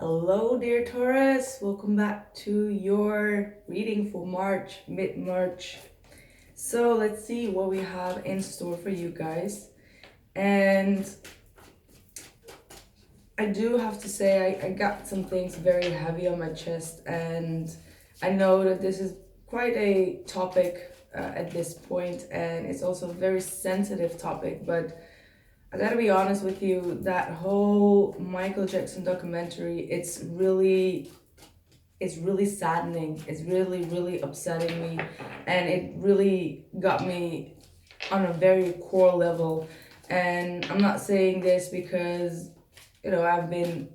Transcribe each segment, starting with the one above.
Hello, dear Taurus. Welcome back to your reading for March, mid-March. So let's see what we have in store for you guys. And I do have to say I got some things very heavy on my chest, and I know that this is quite a topic at this point, and it's also a very sensitive topic, but I gotta be honest with you, that whole Michael Jackson documentary, it's really saddening. It's really upsetting me, and it really got me on a very core level. And I'm not saying this because, I've been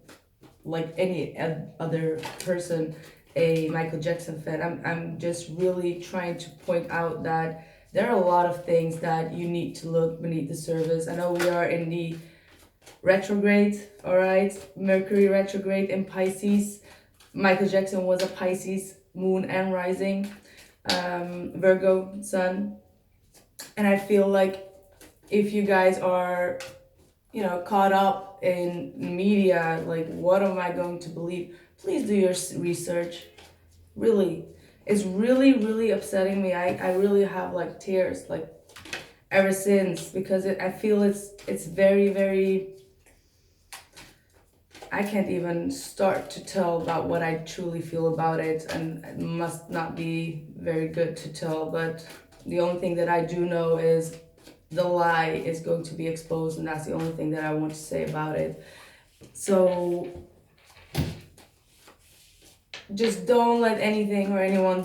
like any other person, a Michael Jackson fan. I'm just really trying to point out that there are a lot of things that you need to look beneath the surface. I know we are in the retrograde, all right? Mercury retrograde in Pisces. Michael Jackson was a Pisces, moon and rising, Virgo, sun. And I feel like if you guys are, caught up in media, like, what am I going to believe? Please do your research. Really. It's really upsetting me. I really have like tears, like, ever since, because I feel it's very, I can't even start to tell about what I truly feel about it, and it must not be very good to tell, but the only thing that I do know is the lie is going to be exposed, and that's the only thing that I want to say about it. So just don't let anything or anyone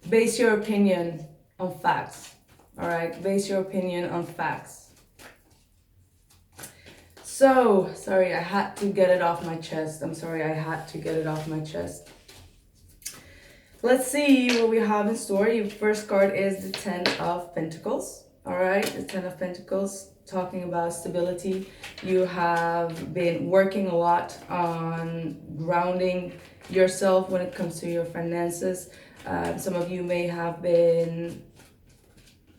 base your opinion on facts. All right, base your opinion on facts. So, sorry, I had to get it off my chest. I'm sorry, I had to get it off my chest. Let's see what we have in store. Your first card is the Ten of Pentacles. All right, the Ten of Pentacles, talking about stability. You have been working a lot on grounding yourself when it comes to your finances. Some of you may have been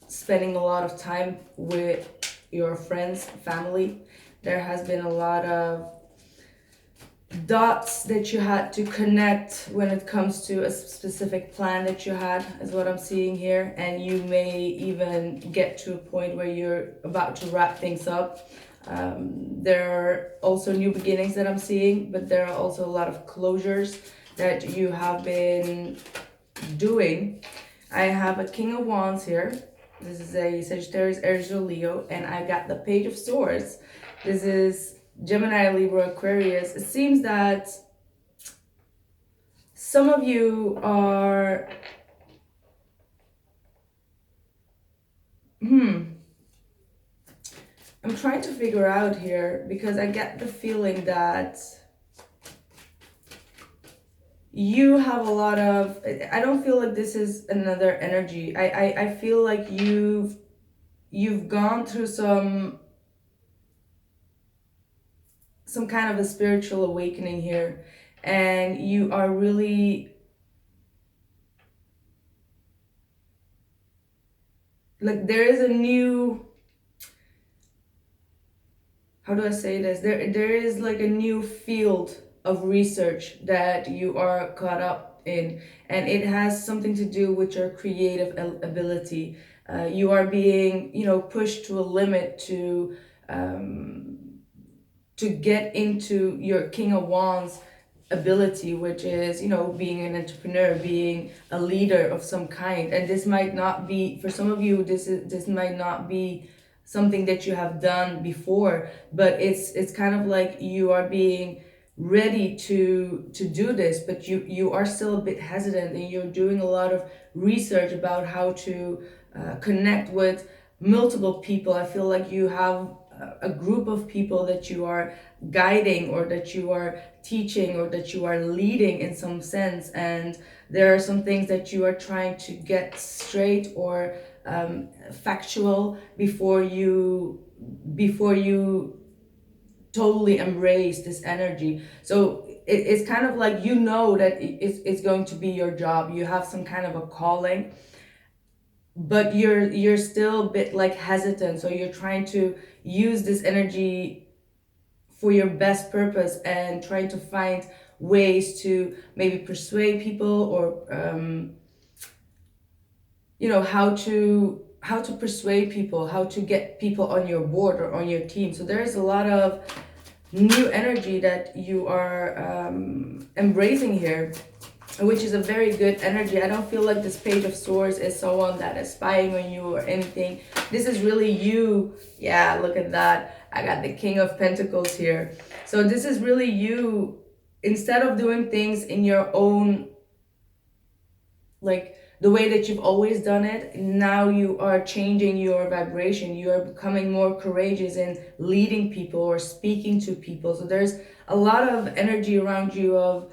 spending a lot of time with your friends, family. There has been a lot of dots that you had to connect when it comes to a specific plan that you had, is what I'm seeing here. And you may even get to a point where you're about to wrap things up. There are also new beginnings that I'm seeing, but there are also a lot of closures that you have been doing. I have a King of Wands here. This is a Sagittarius, Aries, or Leo, and I got the Page of Swords. This is Gemini, Libra, Aquarius. It seems that some of you are I'm trying to figure out here, because I get the feeling that you have a lot of, I don't feel like this is another energy. I feel like you've gone through some kind of a spiritual awakening here, and you are really like, there is a new, how do I say this? There is like a new field of research that you are caught up in, and it has something to do with your creative ability. You are being, pushed to a limit to get into your King of Wands ability, which is, being an entrepreneur, being a leader of some kind. And this might not be, for some of you, this might not be something that you have done before, but it's kind of like you are being ready to do this, but you are still a bit hesitant, and you're doing a lot of research about how to connect with multiple people. I feel like you have a group of people that you are guiding, or that you are teaching, or that you are leading in some sense, and there are some things that you are trying to get straight or factual before you totally embrace this energy. So it's kind of like, that it's going to be your job. You have some kind of a calling, but you're still a bit like hesitant, so you're trying to use this energy for your best purpose and trying to find ways to maybe persuade people, or how to persuade people, how to get people on your board or on your team. So there's a lot of new energy that you are embracing here, which is a very good energy. I don't feel like this Page of Swords is someone that is spying on you or anything. This is really you. Yeah, look at that. I got the King of Pentacles here. So this is really you. Instead of doing things in your own, like the way that you've always done it, now you are changing your vibration. You are becoming more courageous in leading people or speaking to people. So there's a lot of energy around you of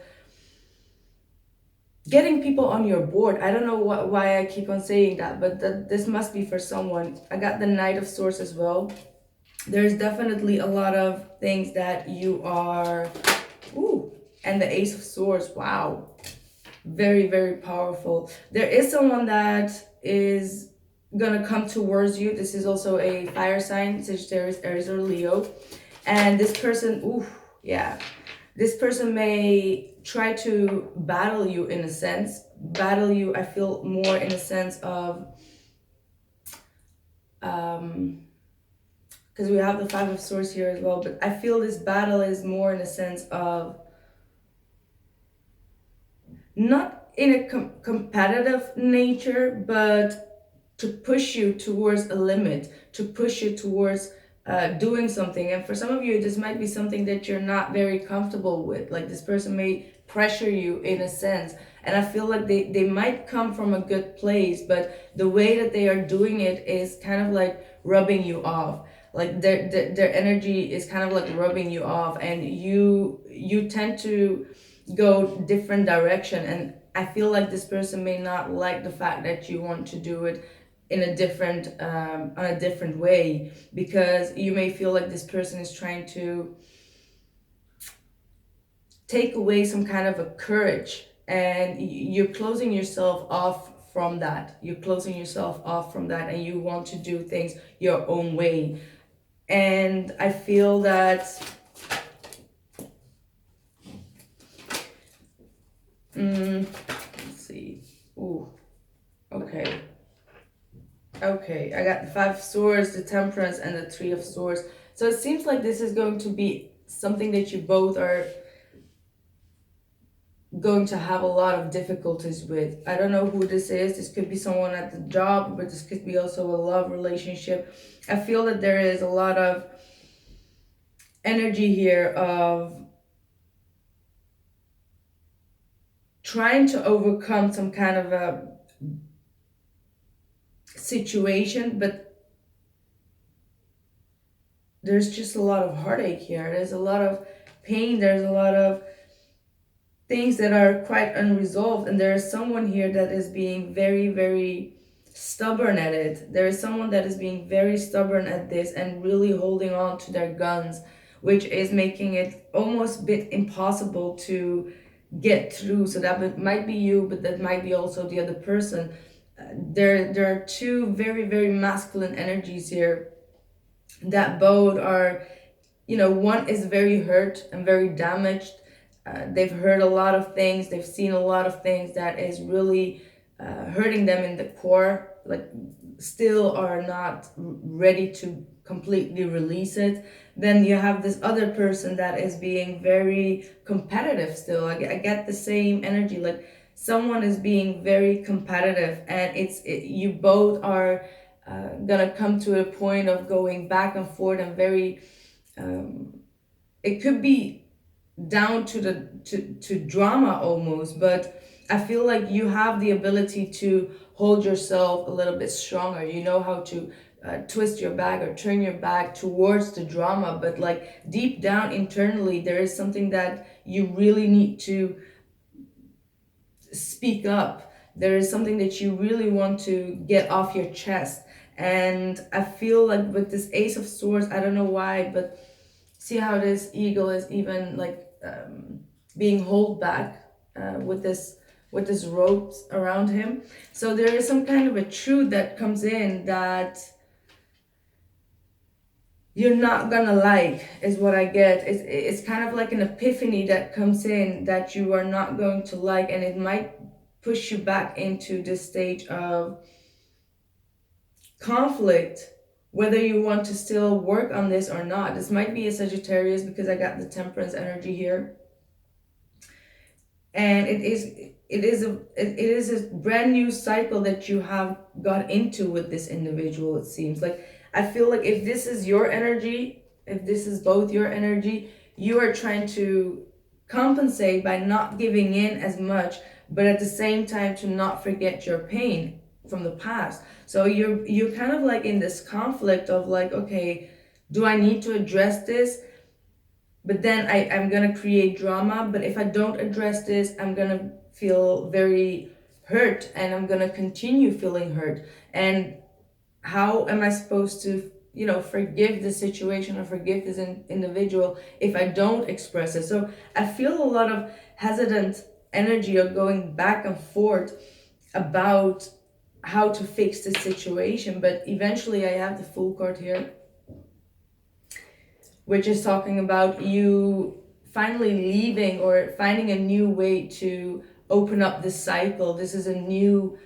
getting people on your board. I don't know why I keep on saying that, but this must be for someone. I got the Knight of Swords as well. There's definitely a lot of things that you are... Ooh, and the Ace of Swords. Wow. Very, very powerful. There is someone that is gonna come towards you. This is also a fire sign, Sagittarius, Aries, or Leo. And this person, ooh, yeah. This person may try to battle you in a sense. Battle you, I feel, more in a sense of... because we have the Five of Swords here as well. But I feel this battle is more in a sense of... not in a competitive nature, but to push you towards a limit, to push you towards doing something. And for some of you, this might be something that you're not very comfortable with. Like this person may pressure you in a sense. And I feel like they might come from a good place, but the way that they are doing it is kind of like rubbing you off. Like their energy is kind of like rubbing you off, and you tend to go different direction. And I feel like this person may not like the fact that you want to do it in a different on a different way, because you may feel like this person is trying to take away some kind of a courage, and you're closing yourself off from that. You're closing yourself off from that, and you want to do things your own way. And I feel that let's see. Ooh, okay. Okay, I got the Five of Swords, the Temperance, and the Three of Swords. So it seems like this is going to be something that you both are going to have a lot of difficulties with. I don't know who this is. This could be someone at the job, but this could be also a love relationship. I feel that there is a lot of energy here of trying to overcome some kind of a situation, but there's just a lot of heartache here. There's a lot of pain. There's a lot of things that are quite unresolved, and there is someone here that is being very, very stubborn at it. There is someone that is being very stubborn at this and really holding on to their guns, which is making it almost a bit impossible to get through. So that might be you, but that might be also the other person. There are two very, very masculine energies here that both are, one is very hurt and very damaged. They've heard a lot of things. They've seen a lot of things that is really hurting them in the core, like still are not ready to completely release it. Then you have this other person that is being very competitive still. I get the same energy, like someone is being very competitive, and you both are gonna come to a point of going back and forth, and very it could be down to drama almost, but I feel like you have the ability to hold yourself a little bit stronger. You know how to twist your back or turn your back towards the drama, but like deep down internally there is something that you really need to speak up. There is something that you really want to get off your chest. And I feel like with this Ace of Swords, I don't know why, but see how this eagle is even like being held back with this ropes around him. So there is some kind of a truth that comes in that you're not gonna like, is what I get. It's kind of like an epiphany that comes in that you are not going to like, and it might push you back into this stage of conflict, whether you want to still work on this or not. This might be a Sagittarius because I got the Temperance energy here, and it is a brand new cycle that you have got into with this individual. It seems like, I feel like if this is your energy, if this is both your energy, you are trying to compensate by not giving in as much, but at the same time to not forget your pain from the past. So you're kind of like in this conflict of like, okay, do I need to address this? But then I'm gonna create drama. But if I don't address this, I'm gonna feel very hurt, and I'm gonna continue feeling hurt. And how am I supposed to, forgive the situation or forgive this individual if I don't express it? So I feel a lot of hesitant energy of going back and forth about how to fix the situation. But eventually I have the Fool card here, which is talking about you finally leaving or finding a new way to open up this cycle. This is a new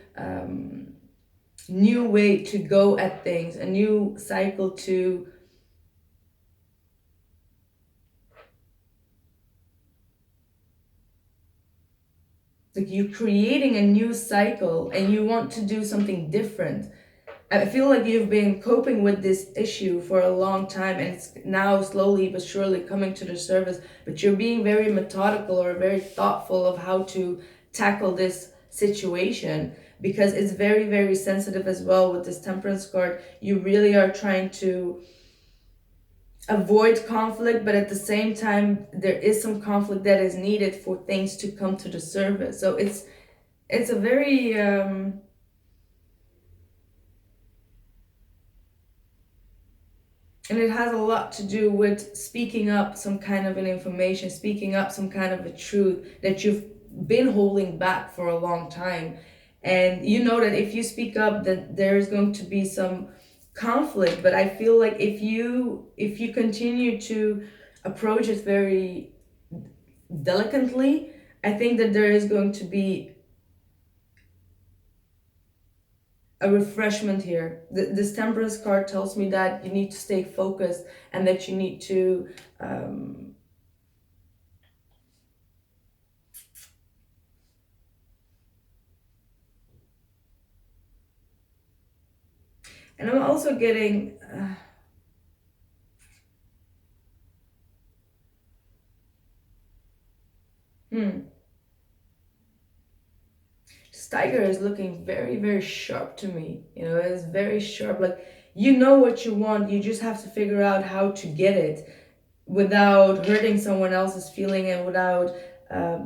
way to go at things, a new cycle to like, you're creating a new cycle and you want to do something different. I feel like you've been coping with this issue for a long time, and it's now slowly but surely coming to the surface, but you're being very methodical or very thoughtful of how to tackle this situation, because it's very, very sensitive as well with this Temperance card. You really are trying to avoid conflict, but at the same time there is some conflict that is needed for things to come to the surface. So it's a very and it has a lot to do with speaking up some kind of an information, speaking up some kind of a truth that you've been holding back for a long time. And you know that if you speak up, that there's going to be some conflict. But I feel like if you continue to approach it very delicately, I think that there is going to be a refreshment here. This Temperance card tells me that you need to stay focused, and that you need to and I'm also getting this tiger is looking very, very sharp to me. It's very sharp. Like, you know what you want, you just have to figure out how to get it without hurting someone else's feeling, and without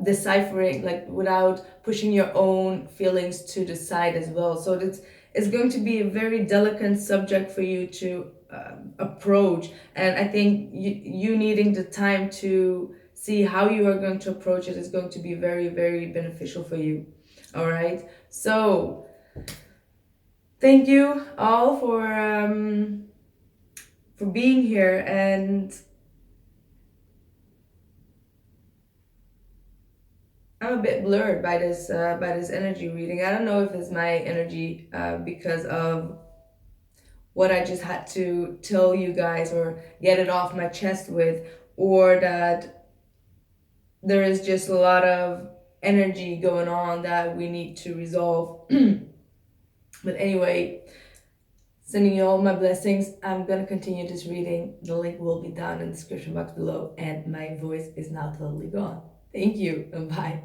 deciphering, like without pushing your own feelings to the side as well. So it's going to be a very delicate subject for you to approach, and I think you needing the time to see how you are going to approach it is going to be very, very beneficial for you. All right, so thank you all for being here. And I'm a bit blurred by this energy reading. I don't know if it's my energy because of what I just had to tell you guys or get it off my chest with, or that there is just a lot of energy going on that we need to resolve. But anyway, sending you all my blessings. I'm gonna continue this reading. The link will be down in the description box below, and my voice is now totally gone. Thank you and bye.